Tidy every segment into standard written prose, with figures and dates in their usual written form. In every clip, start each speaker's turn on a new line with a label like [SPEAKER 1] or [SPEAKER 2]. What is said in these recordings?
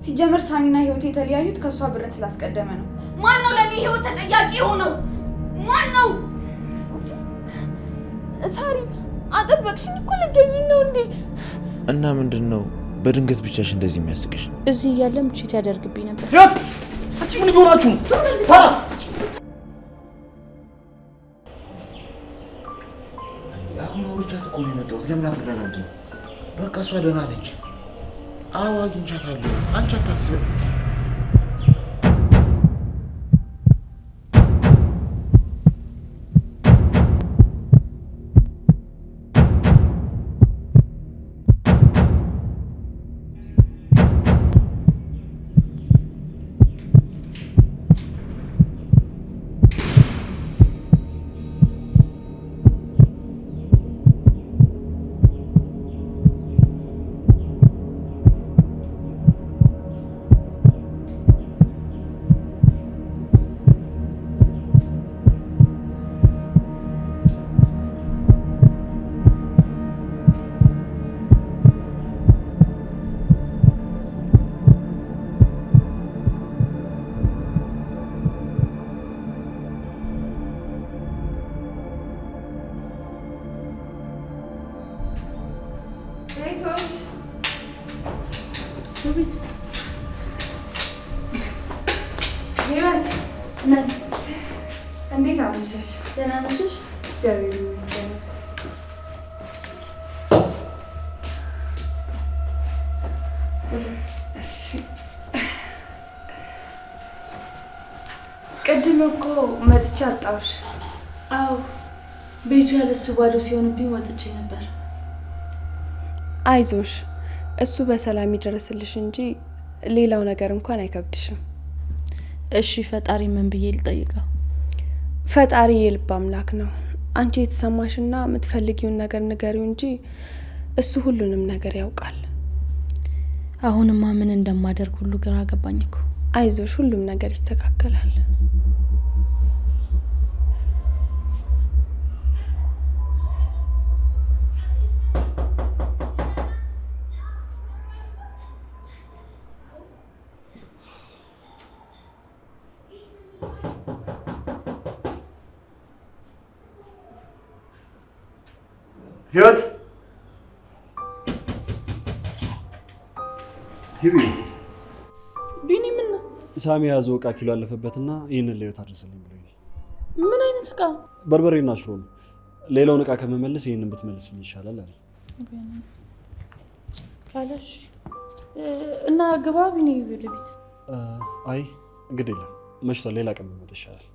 [SPEAKER 1] ሲጀመር ሳሚና ህይወት የተለያዩት ከሷ ብርን ስላስቀደመ ነው። ማን ነው ለኔ ህይወት ተጠያቂ ሆነው? ማን ነው?
[SPEAKER 2] ሳሪ አጠበቅሽኝ እኮ ልገኝ ነው እንዴ?
[SPEAKER 3] እና ምንድነው በድንገት ብቻሽ እንደዚህ የሚያስቅሽ?
[SPEAKER 4] እዚህ እያለም ቺት ያደርግብኝ ነበር።
[SPEAKER 5] ህይወት አንቺ ምን እየሆናችሁ ነው? ሳራ
[SPEAKER 3] አሁን አውርቻት እኮ ነው የመጣሁት። ለምን አትረጋጊም? በቃ እሷ ደህና ነች። አዎ አግኝቻታለሁ። አንቺ አታስብ።
[SPEAKER 2] እንዴት አመሸሽ?
[SPEAKER 4] ደህና ነሽ?
[SPEAKER 2] እግዚአብሔር ይመስገን። እሺ ቅድም እኮ መጥቼ አጣሁሽ።
[SPEAKER 4] አዎ ቤቱ ያለሱ ባዶ ሲሆንብኝ ወጥቼ ነበር።
[SPEAKER 2] አይዞሽ እሱ በሰላም ይደረስልሽ እንጂ ሌላው ነገር እንኳን አይከብድሽም።
[SPEAKER 4] እሺ ፈጣሪ ምን ብዬ ልጠይቀው?
[SPEAKER 2] ፈጣሪ የልብ አምላክ ነው። አንቺ የተሰማሽና የምትፈልጊውን ነገር ንገሪው እንጂ እሱ ሁሉንም ነገር ያውቃል።
[SPEAKER 4] አሁንማ ምን እንደማደርግ ሁሉ ግራ ገባኝ እኮ።
[SPEAKER 2] አይዞሽ ሁሉም ነገር ይስተካከላል።
[SPEAKER 5] ህይወት ግቢ።
[SPEAKER 4] ቢኒ ምን ነው?
[SPEAKER 5] ሳሚ ያዘው እቃ ኪሎ አለፈበትና ይሄንን ለህይወት አድርሰልኝ ብሎኝ።
[SPEAKER 4] ምን አይነት እቃ?
[SPEAKER 5] በርበሬና ሽሮ ነው። ሌላውን እቃ ከመመለስ ይሄንን ብትመልስልኝ ይሻላል አለ።
[SPEAKER 4] ካለሽ እና ግባ ቢኒ ቤት።
[SPEAKER 5] አይ ግድ የለም መሽቷል፣ ሌላ ቀን ብመጣ ይሻላል።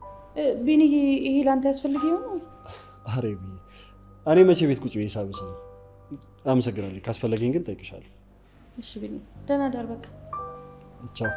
[SPEAKER 4] ቢኒ ይሄ ላንተ ያስፈልግ ይሆን?
[SPEAKER 5] አሬ ቢኒ እኔ መቼ ቤት ቁጭ ብዬ ሳብስ ነው። አመሰግናለሁ። ካስፈለገኝ ግን ጠይቅሻለሁ።
[SPEAKER 4] እሺ ቢኒ ደህና ዳር። በቃ
[SPEAKER 5] ቻው።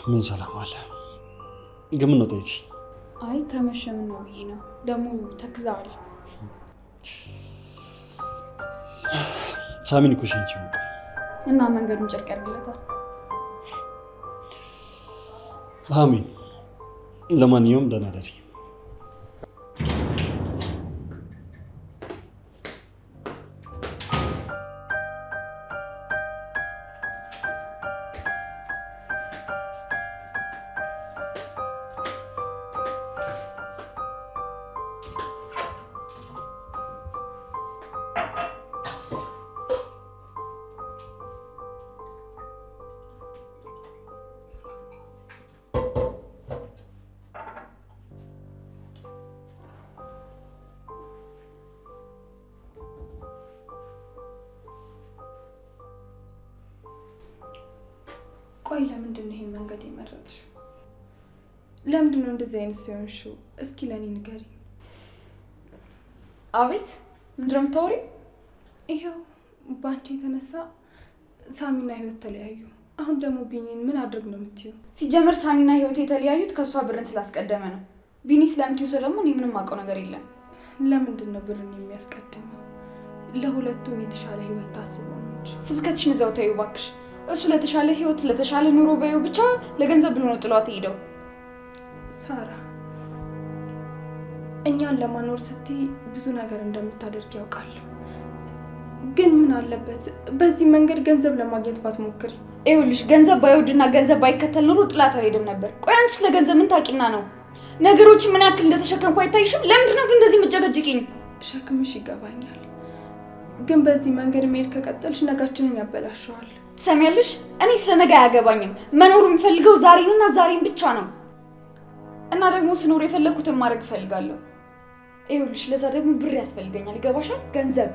[SPEAKER 5] ምን ሰላም አለ? ግን ምን ነው ጠይቅሽ?
[SPEAKER 1] አይ ከመሸ ምን ነው ብዬ ነው። ደግሞ ተክዛል።
[SPEAKER 5] ሳሚን እኮ ሸንቺ
[SPEAKER 1] እና መንገዱን ጨርቅ ያርግለታል።
[SPEAKER 5] አሜን። ለማንኛውም ደህና ደሪ።
[SPEAKER 2] ቆይ ለምንድን ነው ይሄን መንገድ የመረጥሽው? ለምንድን ነው እንደዚህ አይነት ሲሆንሽው? እስኪ ለኔ ንገሪ።
[SPEAKER 1] አቤት ምንድን ነው የምታወሪው?
[SPEAKER 2] ይሄው ባንቺ የተነሳ ሳሚና ህይወት ተለያዩ። አሁን ደግሞ ቢኒን ምን አድርግ ነው የምትይው?
[SPEAKER 1] ሲጀመር ሳሚና ህይወት የተለያዩት ከሷ ብርን ስላስቀደመ ነው። ቢኒ ስለምትይው ደግሞ እኔ ምንም አውቀው ነገር የለም።
[SPEAKER 2] ለምንድን ነው ብርን የሚያስቀድመው? ለሁለቱም የተሻለ ህይወት ታስቦ ነው እንጂ።
[SPEAKER 1] ስብከትሽን እዛው ተይው እባክሽ። እሱ ለተሻለ ህይወት ለተሻለ ኑሮ በይው ብቻ ለገንዘብ ብሎ ነው ጥሏት ሄደው።
[SPEAKER 2] ሳራ እኛን ለማኖር ስትይ ብዙ ነገር እንደምታደርግ ያውቃለሁ። ግን ምን አለበት በዚህ መንገድ ገንዘብ ለማግኘት ባትሞክሪ?
[SPEAKER 1] ይኸውልሽ ገንዘብ ባይወድና ገንዘብ ባይከተል ኑሮ ጥላት አይሄድም ነበር። ቆይ አንቺ ስለ ገንዘብ ምን ታውቂና ነው? ነገሮችን ምን ያክል እንደተሸከምኩ አይታይሽም? ለምንድን ነው ግን እንደዚህ የምትጨቀጭቂኝ?
[SPEAKER 2] ሸክምሽ ይገባኛል፣ ግን በዚህ መንገድ መሄድ ከቀጠልሽ ነጋችንን ያበላሸዋል።
[SPEAKER 1] ትሰሚያለሽ? እኔ ስለ ነገ አያገባኝም። መኖር የምፈልገው ዛሬንና ዛሬን ብቻ ነው። እና ደግሞ ስኖር የፈለኩትን ማድረግ እፈልጋለሁ። ይኸውልሽ ለዛ ደግሞ ብር ያስፈልገኛል። ይገባሻል? ገንዘብ።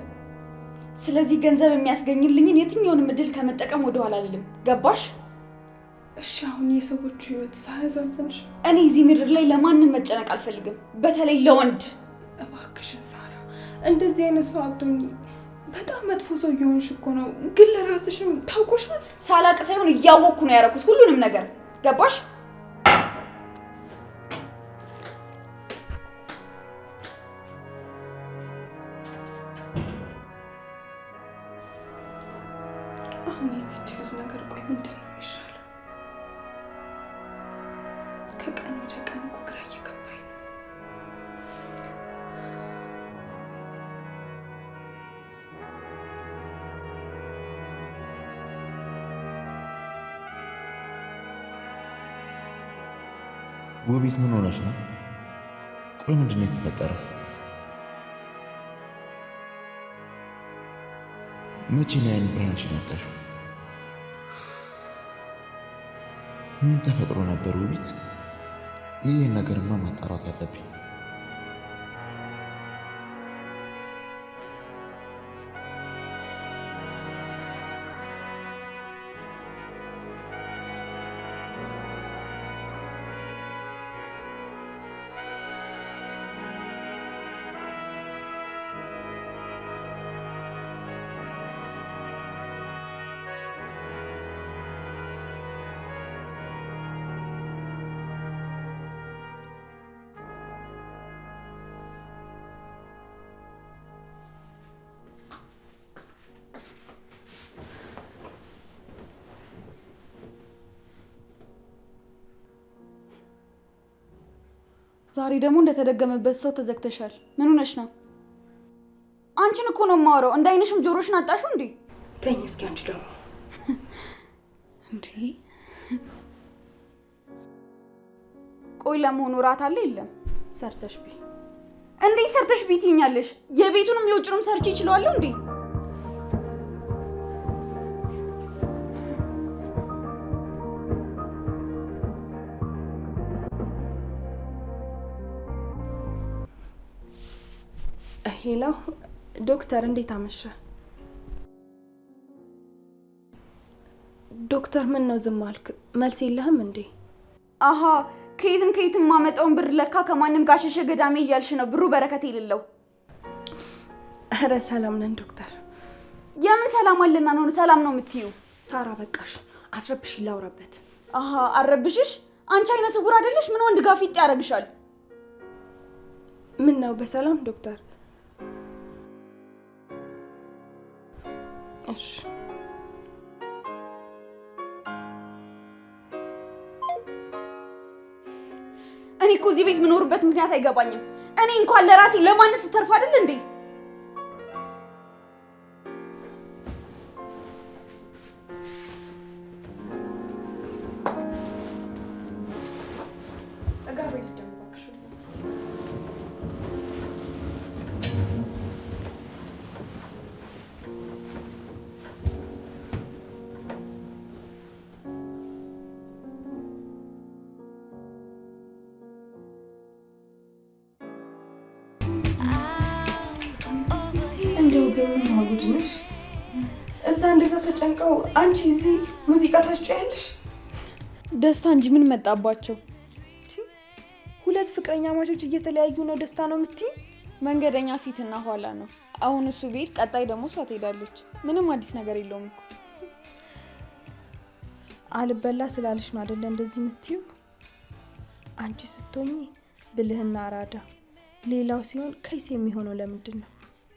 [SPEAKER 1] ስለዚህ ገንዘብ የሚያስገኝልኝን የትኛውንም እድል ከመጠቀም ወደኋላ አልልም። ገባሽ?
[SPEAKER 2] እሺ አሁን የሰዎቹ ህይወት ሳያሳዝንሽ?
[SPEAKER 1] እኔ እዚህ ምድር ላይ ለማንም መጨነቅ አልፈልግም፣ በተለይ ለወንድ።
[SPEAKER 2] እባክሽን ሳራ እንደዚህ አይነት ሰው አትሆኚ። በጣም መጥፎ ሰው እየሆንሽ እኮ ነው። ግን ለራስሽም ታውቆሻል።
[SPEAKER 1] ሳላቅ ሳይሆን እያወቅኩ ነው ያደረኩት ሁሉንም ነገር። ገባሽ?
[SPEAKER 2] አሁን የዚች ልጅ ነገር ቆይ ምንድን ነው የሚሻለው? ከቀን ወደ ቀን እኮ ግራ እየገባኝ ነው።
[SPEAKER 3] ውቢት ምን ሆነች ነው? ቆይ ምንድን ነው የተፈጠረው? መቼ ነው ያን ብራንች መጣሽው? ምን ተፈጥሮ ነበር ውቢት? ይህን ነገርማ ማጣራት አለብኝ።
[SPEAKER 1] ዛሬ ደግሞ እንደተደገመበት ሰው ተዘግተሻል። ምን ሆነሽ ነው? አንቺን እኮ ነው የማወራው። እንዳይንሽም ጆሮሽን አጣሽው እንዴ?
[SPEAKER 2] ተኝ እስኪ አንቺ ደግሞ
[SPEAKER 1] እንዴ። ቆይ ለመሆኑ እራት አለ የለም?
[SPEAKER 2] ሰርተሽ ቢ
[SPEAKER 1] እንዴ? ሰርተሽ ቢ ትይኛለሽ? የቤቱንም የውጭንም ሰርቼ ይችላልው እንዴ?
[SPEAKER 2] ሄሎ ዶክተር፣ እንዴት አመሻ? ዶክተር ምን ነው ዝም አልክ? መልስ የለህም እንዴ?
[SPEAKER 1] አሃ ከየትም ማመጣውን ብር ለካ ከማንም ጋር ሸሸ ገዳሜ እያልሽ ነው። ብሩ በረከት የሌለው።
[SPEAKER 2] ኧረ ሰላም ነን ዶክተር።
[SPEAKER 1] የምን ሰላም አለና ነው ሰላም ነው የምትይው?
[SPEAKER 2] ሳራ በቃሽ፣ አስረብሽ ላውራበት።
[SPEAKER 1] አሃ አረብሽሽ? አንቺ አይነ ስውር አይደለሽ? ምን ወንድ ጋር ፊት ያረግሻል?
[SPEAKER 2] ምን ነው በሰላም ዶክተር? እሺ
[SPEAKER 1] እኔ እኮ እዚህ ቤት የምኖርበት ምክንያት አይገባኝም። እኔ እንኳን ለራሴ ለማንስ ተርፍ አይደል እንዴ?
[SPEAKER 2] እንደው ግን ማጉድ ነሽ። እዛ እንደዛ ተጨንቀው አንቺ እዚህ ሙዚቃ ታስጮያለሽ።
[SPEAKER 1] ደስታ እንጂ ምን መጣባቸው?
[SPEAKER 2] ሁለት ፍቅረኛ ማቾች እየተለያዩ ነው ደስታ ነው የምትይ?
[SPEAKER 1] መንገደኛ ፊትና ኋላ ነው። አሁን እሱ ቤት ቀጣይ ደግሞ እሷ ትሄዳለች። ምንም አዲስ ነገር የለውም እኮ።
[SPEAKER 2] አልበላ ስላለሽ ነው አይደለ እንደዚህ የምትይው? አንቺ ስትሆኚ ብልህና አራዳ፣ ሌላው ሲሆን ከይስ የሚሆነው ለምንድን ነው?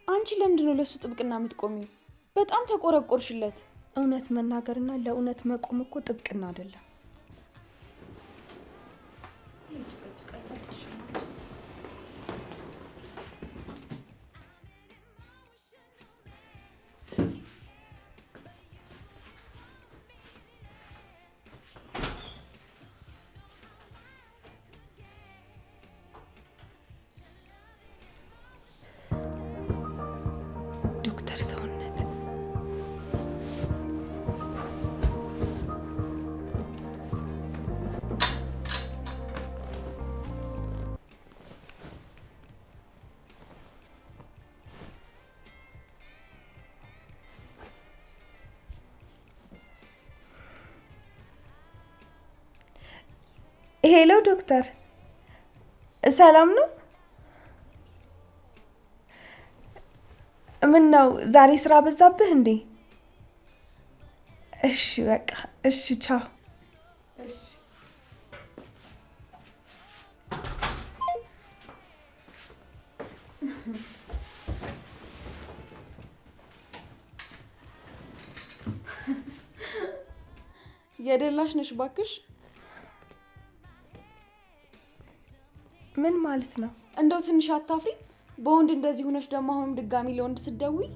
[SPEAKER 1] አንቺ ለምንድን ነው ለሱ ጥብቅና የምትቆሚው? በጣም ተቆረቆርሽለት።
[SPEAKER 2] እውነት መናገርና ለእውነት መቆም እኮ ጥብቅና አይደለም። ዶክተር ሰውነት ሄሎ ዶክተር፣ ሰላም ነው? ምን ነው ዛሬ ስራ በዛብህ እንዴ? እሺ በቃ እሺ፣ ቻው። እሺ
[SPEAKER 1] የደላሽ ነሽ ባክሽ።
[SPEAKER 2] ምን ማለት ነው?
[SPEAKER 1] እንደው ትንሽ አታፍሪ? በወንድ እንደዚህ ሆነሽ ደግሞ አሁንም ድጋሚ ለወንድ ስትደውይ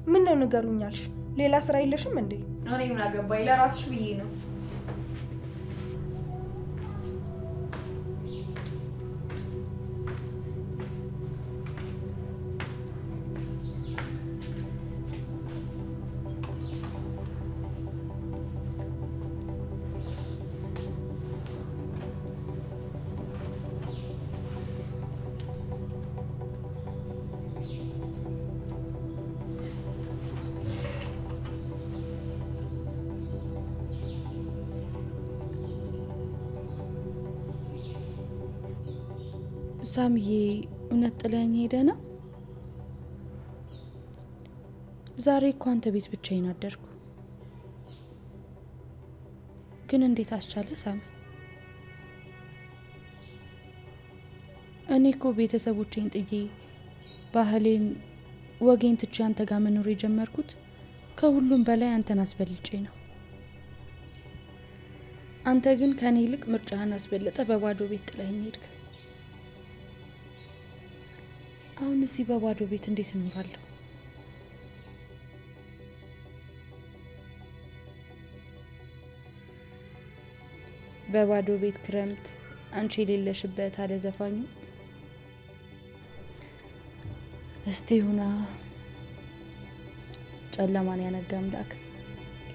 [SPEAKER 2] ምን ነው ንገሩኛልሽ? ሌላ ስራ የለሽም እንዴ?
[SPEAKER 1] እኔ ምን አገባኝ? ለራስሽ ብዬ ነው።
[SPEAKER 4] ሳምዬ እውነት ጥለኸኝ ሄደ ነው? ዛሬ እኮ አንተ ቤት ብቻዬን አደርኩ። ግን እንዴት አስቻለ ሳሚ? እኔ እኮ ቤተሰቦቼን ጥዬ ባህሌን ወጌን ትቼ አንተ ጋር መኖር የጀመርኩት ከሁሉም በላይ አንተን አስበልጬ ነው። አንተ ግን ከኔ ይልቅ ምርጫህን አስበልጠ በባዶ ቤት ጥለኸኝ ሄድክ። አሁን እዚህ በባዶ ቤት እንዴት እኖራለሁ? በባዶ ቤት ክረምት አንቺ የሌለሽበት አለ ዘፋኙ። እስቲ ሁና ጨለማን ያነጋ አምላክ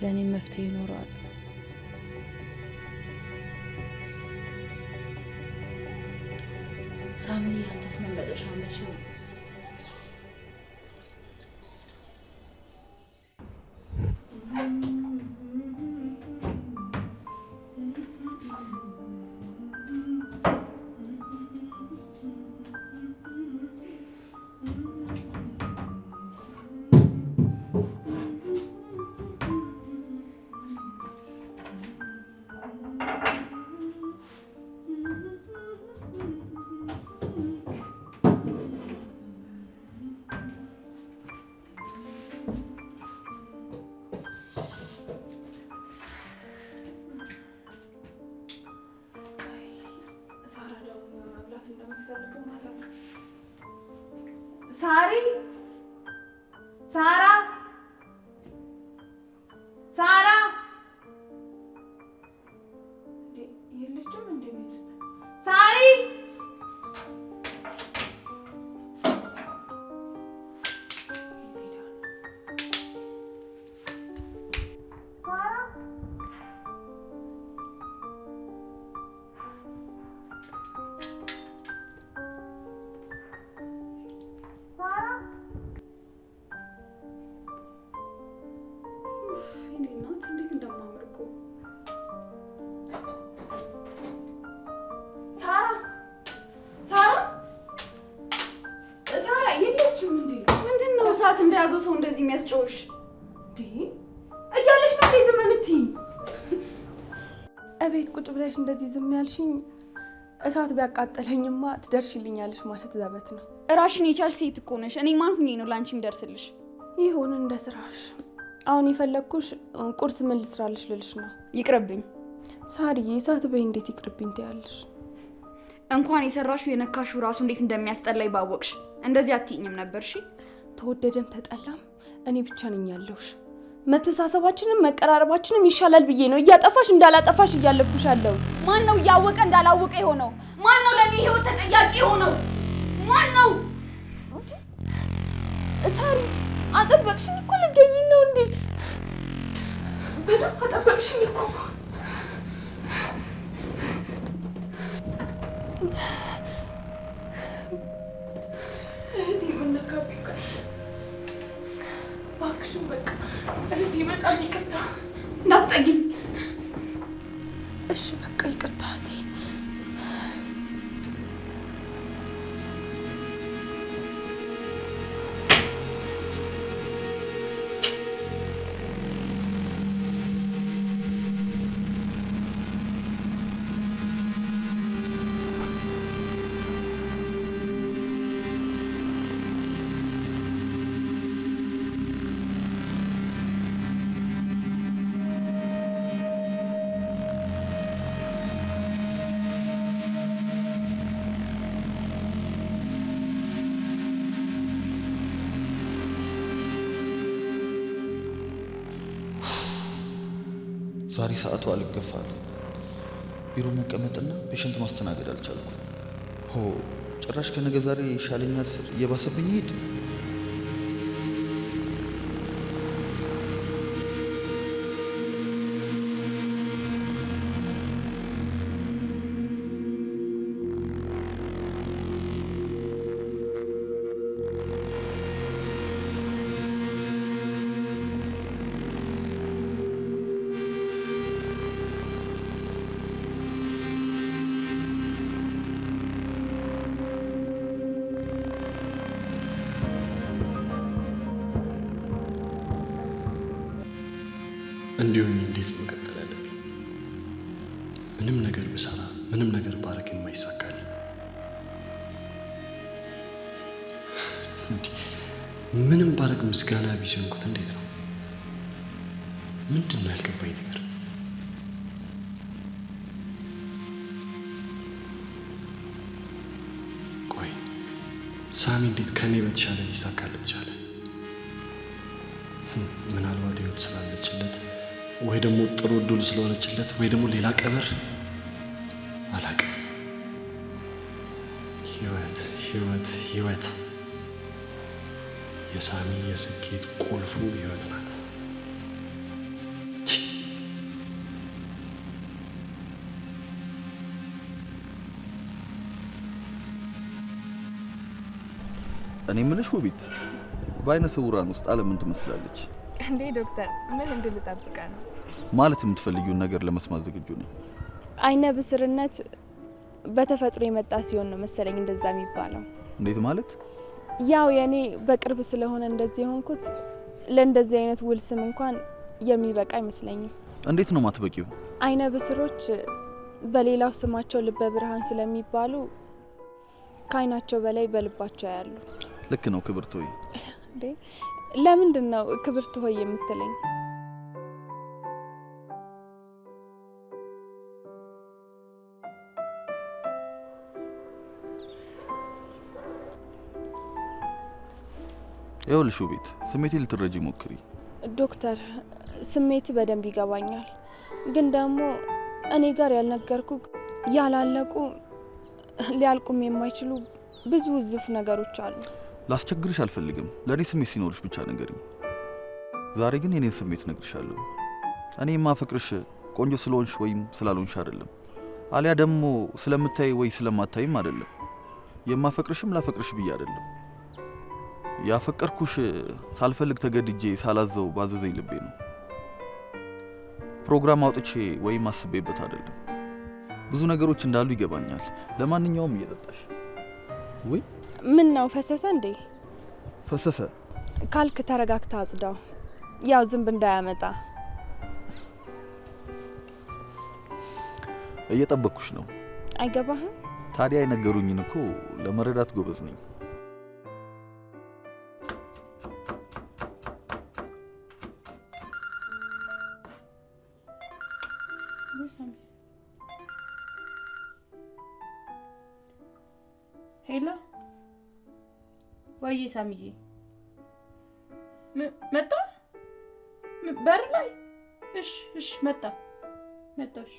[SPEAKER 4] ለእኔም መፍትሄ ይኖረዋል። ሳሚ አንተስ መመለሻ መቼ ነው?
[SPEAKER 2] ሳሪ፣ ሳራ፣ ሳራ የለችም እንደ ቤት ውስጥ? ሳሪ
[SPEAKER 1] ሰዓት እንደያዘው ሰው እንደዚህ የሚያስጨውሽ
[SPEAKER 2] እያለሽ ነው ዝም የምትይኝ? እቤት ቁጭ ብለሽ እንደዚህ ዝም ያልሽኝ እሳት ቢያቃጠለኝማ ትደርሽልኛለሽ ማለት ዘበት ነው።
[SPEAKER 1] ራሽን የቻልሽ ሴት እኮ ነሽ። እኔ ማን ሁኜ ነው ላንቺ ምደርስልሽ?
[SPEAKER 2] ይሁን እንደ ስራሽ። አሁን የፈለግኩሽ ቁርስ ምን ልስራልሽ ልልሽ ነው።
[SPEAKER 1] ይቅርብኝ
[SPEAKER 2] ሳርዬ። እሳት በይ እንዴት ይቅርብኝ ትያለሽ?
[SPEAKER 1] እንኳን የሰራሽው የነካሽው ራሱ እንዴት እንደሚያስጠላኝ ባወቅሽ እንደዚህ አትይኝም ነበር። እሺ
[SPEAKER 2] ተወደደም ተጠላም እኔ ብቻ ነኝ ያለሁሽ። መተሳሰባችንም መቀራረባችንም ይሻላል ብዬ ነው እያጠፋሽ እንዳላጠፋሽ እያለፍኩሽ ያለው።
[SPEAKER 1] ማን ነው እያወቀ እንዳላወቀ የሆነው? ማን ነው ለኔ ህይወት ተጠያቂ የሆነው? ማን ነው?
[SPEAKER 2] ሳሪ አጠበቅሽኝ እኮ ልገኝ ነው እንዴ? በጣም አጠበቅሽኝ እኮ። እህቴ ምን ነካብኝ? እባክሽን በቃ እህቴ በጣም ይቅርታ።
[SPEAKER 1] እንዳትጠጊኝ።
[SPEAKER 2] እሺ በቃ ይቅርታ እህቴ።
[SPEAKER 3] ዛሬ ሰዓቱ አልገፋል። ቢሮ መቀመጥና ፔሸንት ማስተናገድ አልቻልኩም። ሆ ጭራሽ ከነገ ዛሬ ይሻለኛል ስር እየባሰብኝ ሄድ።
[SPEAKER 5] እንዲሁኝ እንዴት መቀጠል ያለብኝ? ምንም ነገር ብሰራ ምንም ነገር ባረክ የማይሳካል። ምንም ባረክ ምስጋና ቢሰንኩት እንዴት ነው? ምንድን ነው ያልገባኝ ነገር? ቆይ ሳሚ እንዴት ከኔ በተሻለ ሊሳካለት ቻለ? ምናልባት ህይወት ስላለችለት ወይ ደግሞ ጥሩ እድል ስለሆነችለት ወይ ደግሞ ሌላ ቀበር አላውቅም። ህይወት ህይወት ህይወት የሳሚ የስኬት ቁልፉ ህይወት ናት።
[SPEAKER 6] እኔ የምልሽ ውቢት፣ በአይነ ስውራን ውስጥ ዓለምን ትመስላለች
[SPEAKER 2] እንዴ? ዶክተር ምን እንድልጠብቀ ነው?
[SPEAKER 6] ማለት የምትፈልጊውን ነገር ለመስማት ዝግጁ ነኝ።
[SPEAKER 2] አይነ ብስርነት በተፈጥሮ የመጣ ሲሆን ነው መሰለኝ እንደዛ የሚባለው።
[SPEAKER 6] እንዴት ማለት?
[SPEAKER 2] ያው የኔ በቅርብ ስለሆነ እንደዚህ የሆንኩት ለእንደዚህ አይነት ውል ስም እንኳን የሚበቃ አይመስለኝም።
[SPEAKER 6] እንዴት ነው ማትበቂው?
[SPEAKER 2] አይነ ብስሮች በሌላው ስማቸው ልበ ብርሃን ስለሚባሉ ከአይናቸው በላይ በልባቸው ያሉ።
[SPEAKER 6] ልክ ነው ክብርት ሆይ።
[SPEAKER 2] እንዴ ለምንድን ነው ክብርት ሆይ የምትለኝ?
[SPEAKER 6] ይኸውልሽ ውቢት፣ ስሜቴ ልትረጂ ሞክሪ።
[SPEAKER 2] ዶክተር ስሜት በደንብ ይገባኛል፣ ግን ደግሞ እኔ ጋር ያልነገርኩ ያላለቁ ሊያልቁም የማይችሉ ብዙ ውዝፍ ነገሮች አሉ።
[SPEAKER 6] ላስቸግርሽ አልፈልግም። ለእኔ ስሜት ሲኖርሽ ብቻ ንገሪኝ። ዛሬ ግን የኔን ስሜት እነግርሻለሁ። እኔ የማፈቅርሽ ቆንጆ ስለሆንሽ ወይም ስላልሆንሽ አይደለም፣ አሊያ ደግሞ ስለምታይ ወይ ስለማታይም አይደለም። የማፈቅርሽም ላፈቅርሽ ብዬ አይደለም። ያፈቀርኩሽ ሳልፈልግ ተገድጄ ሳላዘው ባዘዘኝ ልቤ ነው። ፕሮግራም አውጥቼ ወይም አስቤበት አይደለም። ብዙ ነገሮች እንዳሉ ይገባኛል። ለማንኛውም እየጠጣሽ ወይ
[SPEAKER 2] ምን ነው ፈሰሰ እንዴ?
[SPEAKER 6] ፈሰሰ
[SPEAKER 2] ካልክ ተረጋግታ አጽዳው፣ ያው ዝንብ እንዳያመጣ።
[SPEAKER 6] እየጠበቅኩሽ ነው።
[SPEAKER 2] አይገባህም?
[SPEAKER 6] ታዲያ የነገሩኝን እኮ ለመረዳት ጎበዝ ነኝ።
[SPEAKER 4] ሄሎ ወይ ሳሚዬ መጣ በር ላይ እሺ መጣሽ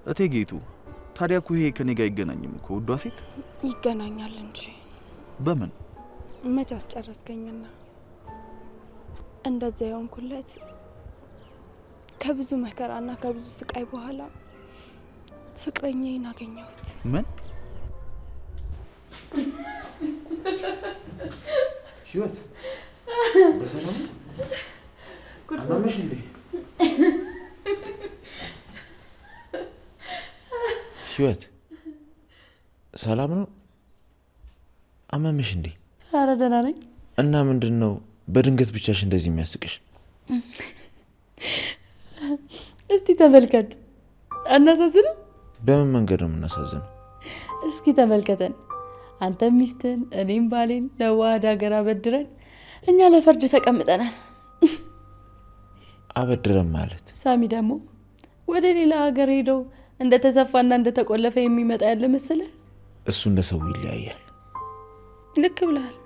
[SPEAKER 6] እቴጌቱ ታዲያ እኮ ይሄ ከኔ ጋር አይገናኝም እኮ ውዷ ሴት።
[SPEAKER 2] ይገናኛል እንጂ
[SPEAKER 6] በምን
[SPEAKER 2] መች አስጨረስከኝና እንደዚያ የሆንኩለት ከብዙ መከራና ከብዙ ስቃይ በኋላ ፍቅረኛዬን አገኘሁት።
[SPEAKER 6] ምን ህይወት በሰላም አመመሽ እንዴ?
[SPEAKER 7] ህይወት ሰላም ነው? አመመሽ እንዴ?
[SPEAKER 4] ኧረ ደህና ነኝ።
[SPEAKER 7] እና ምንድነው በድንገት ብቻሽ እንደዚህ የሚያስቅሽ?
[SPEAKER 4] እስቲ ተመልከት። አናሳዝንም?
[SPEAKER 7] በምን መንገድ ነው የምናሳዝነው?
[SPEAKER 4] እስኪ ተመልከተን። አንተ ሚስትን እኔም ባሌን ለዋህድ ሀገር አበድረን እኛ ለፍርድ ተቀምጠናል።
[SPEAKER 7] አበድረን ማለት
[SPEAKER 4] ሳሚ ደግሞ ወደ ሌላ ሀገር ሄደው እንደተሰፋና እንደተቆለፈ የሚመጣ ያለ መሰለ?
[SPEAKER 7] እሱ እንደ ሰው ይለያያል።
[SPEAKER 4] ልክ ብለሃል።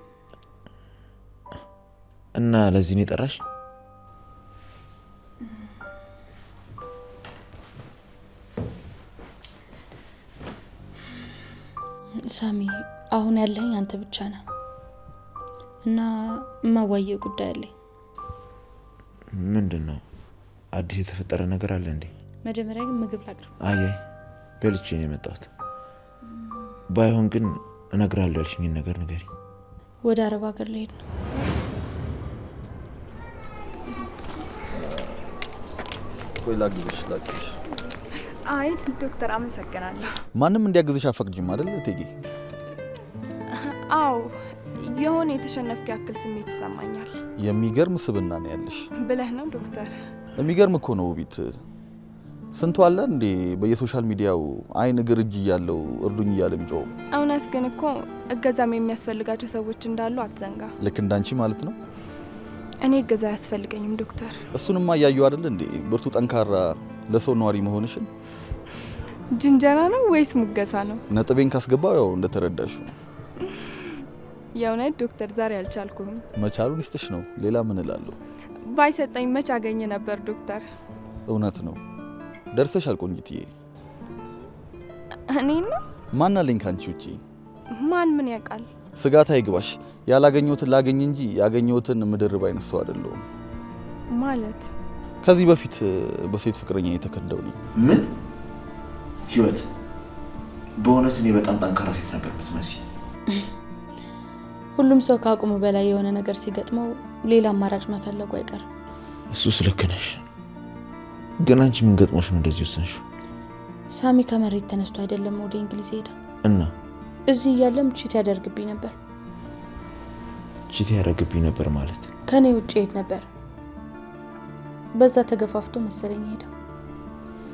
[SPEAKER 7] እና ለዚህ ነው የጠራሽ?
[SPEAKER 4] ሳሚ አሁን ያለኝ አንተ ብቻ ነህ እና ማዋየ ጉዳይ አለኝ።
[SPEAKER 7] ምንድነው? አዲስ የተፈጠረ ነገር አለ እንዴ?
[SPEAKER 4] መጀመሪያ ግን ምግብ ላቅርብ።
[SPEAKER 7] አይ በልቼ ነው የመጣሁት። ባይሆን ግን እነግራለሁ ያልሽኝን ነገር ንገሪ።
[SPEAKER 4] ወደ አረብ ሀገር ልሄድ ነው።
[SPEAKER 6] ቆይ ላግዝሽ።
[SPEAKER 2] አይ ዶክተር አመሰግናለሁ።
[SPEAKER 6] ማንም እንዲያግዝሽ አፈቅጂም አይደል እቴጌ?
[SPEAKER 2] አው የሆነ የተሸነፍክ ያክል ስሜት ይሰማኛል።
[SPEAKER 6] የሚገርም ስብና ነው ያለሽ
[SPEAKER 2] ብለህ ነው ዶክተር?
[SPEAKER 6] የሚገርም እኮ ነው ውቢት። ስንቱ አለ እንዴ በየሶሻል ሚዲያው አይን እግር እጅ እያለው እርዱኝ እያለ የሚጮው።
[SPEAKER 2] እውነት ግን እኮ እገዛም የሚያስፈልጋቸው ሰዎች እንዳሉ አትዘንጋ።
[SPEAKER 6] ልክ እንዳንቺ ማለት ነው።
[SPEAKER 2] እኔ እገዛ አያስፈልገኝም ዶክተር።
[SPEAKER 6] እሱንማ እያዩ አይደል እንዴ ብርቱ ጠንካራ ለሰው ነዋሪ መሆንሽን።
[SPEAKER 2] ጅንጀና ነው ወይስ ሙገሳ ነው?
[SPEAKER 6] ነጥቤን ካስገባው ያው እንደተረዳሹ።
[SPEAKER 2] የእውነት ዶክተር ዛሬ አልቻልኩም።
[SPEAKER 6] መቻሉን ይስጥሽ ነው። ሌላ ምን እላለሁ?
[SPEAKER 2] ባይሰጠኝ መች አገኘ ነበር ዶክተር።
[SPEAKER 6] እውነት ነው ደርሰሻል ቆንጂትዬ።
[SPEAKER 2] እኔና
[SPEAKER 6] ማን አለኝ ካንቺ ውጪ?
[SPEAKER 2] ማን ምን ያውቃል?
[SPEAKER 6] ስጋት አይግባሽ። ያላገኘሁትን ላገኝ እንጂ ያገኘሁትን ምድር ባይነሳው አይደለም
[SPEAKER 2] ማለት።
[SPEAKER 6] ከዚህ በፊት በሴት ፍቅረኛ የተከደውልኝ።
[SPEAKER 7] ምን ህይወት? በእውነት እኔ በጣም ጠንካራ ሴት ነበር የምትመስይ።
[SPEAKER 4] ሁሉም ሰው ከአቅሙ በላይ የሆነ ነገር ሲገጥመው ሌላ አማራጭ መፈለጉ አይቀርም።
[SPEAKER 7] እሱስ ልክ ነሽ። ግን አንቺ ምን ገጥሞሽ ነው እንደዚህ ወሰንሽው?
[SPEAKER 4] ሳሚ ከመሬት ተነስቶ አይደለም ወደ እንግሊዝ ሄደ
[SPEAKER 7] እና
[SPEAKER 4] እዚህ እያለም ቺት ያደርግብኝ ነበር።
[SPEAKER 7] ቺት ያደርግብኝ ነበር ማለት?
[SPEAKER 4] ከኔ ውጭ ሄድ ነበር። በዛ ተገፋፍቶ መሰለኝ ሄደ።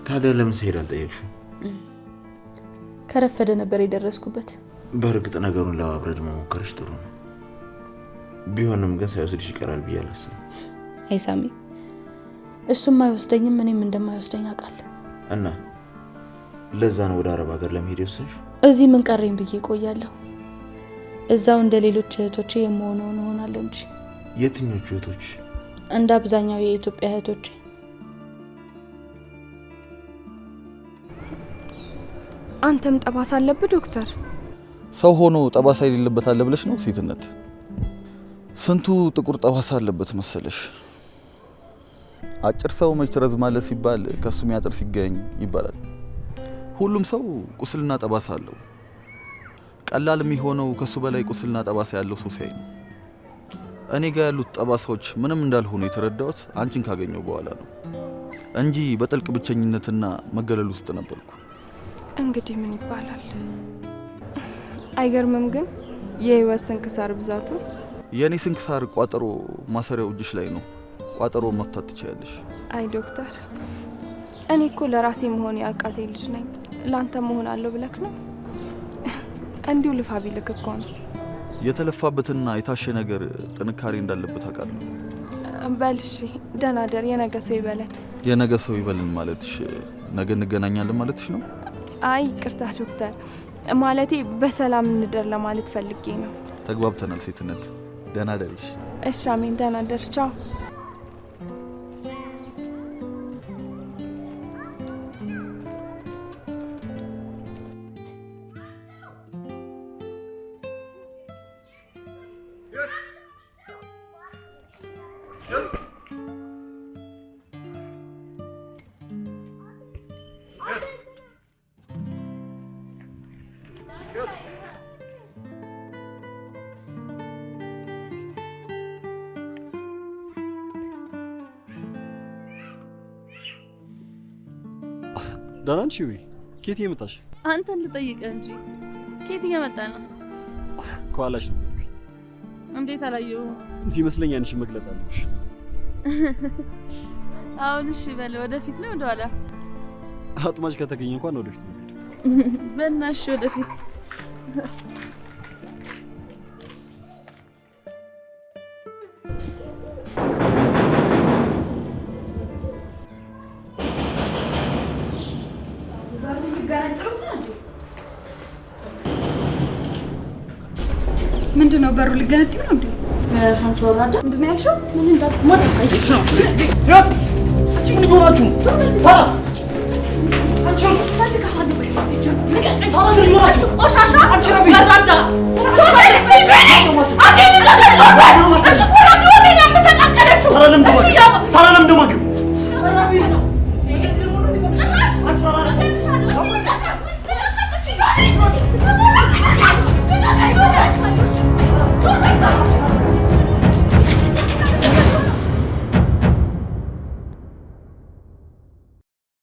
[SPEAKER 7] ታዲያ ለምን ሲሄድ አልጠየቅሽው?
[SPEAKER 4] ከረፈደ ነበር የደረስኩበት።
[SPEAKER 7] በእርግጥ ነገሩን ለማብረድ መሞከርሽ ጥሩ ነው። ቢሆንም ግን ሳይወስድሽ ይቀራል ብዬ አላስብም።
[SPEAKER 4] አይ ሳሚ እሱም አይወስደኝም እኔም እንደማይወስደኝ አውቃለሁ።
[SPEAKER 7] እና ለዛ ነው ወደ አረብ ሀገር ለመሄድ የወሰንሽው?
[SPEAKER 4] እዚህ ምን ቀረኝ ብዬ ቆያለሁ። እዛው እንደ ሌሎች እህቶቼ የምሆነውን እሆናለሁ እንጂ።
[SPEAKER 7] የትኞቹ እህቶች?
[SPEAKER 4] እንደ አብዛኛው የኢትዮጵያ እህቶቼ።
[SPEAKER 2] አንተም ጠባሳ አለብህ ዶክተር?
[SPEAKER 6] ሰው ሆኖ ጠባሳ የሌለበት አለ ብለሽ ነው ሴትነት? ስንቱ ጥቁር ጠባሳ አለበት መሰለሽ። አጭር ሰው መች ትረዝማለህ ሲባል ከሱ የሚያጥር ሲገኝ ይባላል። ሁሉም ሰው ቁስልና ጠባሳ አለው። ቀላል የሚሆነው ከሱ በላይ ቁስልና ጠባሳ ያለው ሰው ሲያይ ነው። እኔ ጋር ያሉት ጠባሳዎች ምንም እንዳልሆኑ የተረዳሁት አንቺን ካገኘው በኋላ ነው እንጂ በጥልቅ ብቸኝነትና መገለል ውስጥ ነበርኩ።
[SPEAKER 2] እንግዲህ ምን ይባላል? አይገርምም ግን የህይወት ስንክሳር ብዛቱ።
[SPEAKER 6] የኔ ስንክሳር ቋጠሮ ማሰሪያው እጅሽ ላይ ነው። ቋጠሮውን መፍታት ትችያለሽ።
[SPEAKER 2] አይ ዶክተር፣ እኔ እኮ ለራሴ መሆን ያቃተኝ ልጅ ነኝ። ላንተ መሆን አለው ብለክ ነው? እንዲሁ ልፋ ቢልክ እኮ ነው።
[SPEAKER 6] የተለፋበትና የታሸ ነገር ጥንካሬ እንዳለበት አውቃለሁ።
[SPEAKER 2] በልሽ ደህና ደር። የነገ ሰው ይበለን።
[SPEAKER 6] የነገ ሰው ይበልን ማለትሽ ነገ እንገናኛለን ማለትሽ ነው?
[SPEAKER 2] አይ ይቅርታ ዶክተር፣ ማለቴ በሰላም እንደር ለማለት ፈልጌ ነው።
[SPEAKER 6] ተግባብተናል ሴትነት። ደህና ደርሽ።
[SPEAKER 2] እሺ አሜን። ደህና ደር። ቻው።
[SPEAKER 5] ደህና ነሽ ወይ? ከየት እየመጣሽ?
[SPEAKER 4] አንተን ልጠይቅህ እንጂ ከየት እየመጣ ነው?
[SPEAKER 5] ከኋላሽ ነው።
[SPEAKER 4] እንዴት አላየሁም?
[SPEAKER 5] ሲመስለኝ አንቺ መግለጥ አለብሽ።
[SPEAKER 4] አሁን እሺ በል። ወደፊት ነው ወደኋላ?
[SPEAKER 5] አጥማጅ ከተገኘ እንኳን ወደፊት ነው።
[SPEAKER 4] በእናትሽ ወደፊት።
[SPEAKER 1] ምንድነው? በሩ ሊገነጥ ነው እንዴ?
[SPEAKER 4] ምንድነው? ወራዳ ምንድነው ያልሽው? ምን እንዳትማ ታሳይሽ ነው።
[SPEAKER 3] ህይወት አንቺ ምን ይሆናችሁ? ሰላም
[SPEAKER 1] አንቺ ፈልጋ ሀዲ በይ ሲጀምር
[SPEAKER 3] ሰላም ምን ይሆናችሁ?
[SPEAKER 1] ቆሻሻ
[SPEAKER 3] አንቺ ረቢ
[SPEAKER 1] ወራዳ ሰላም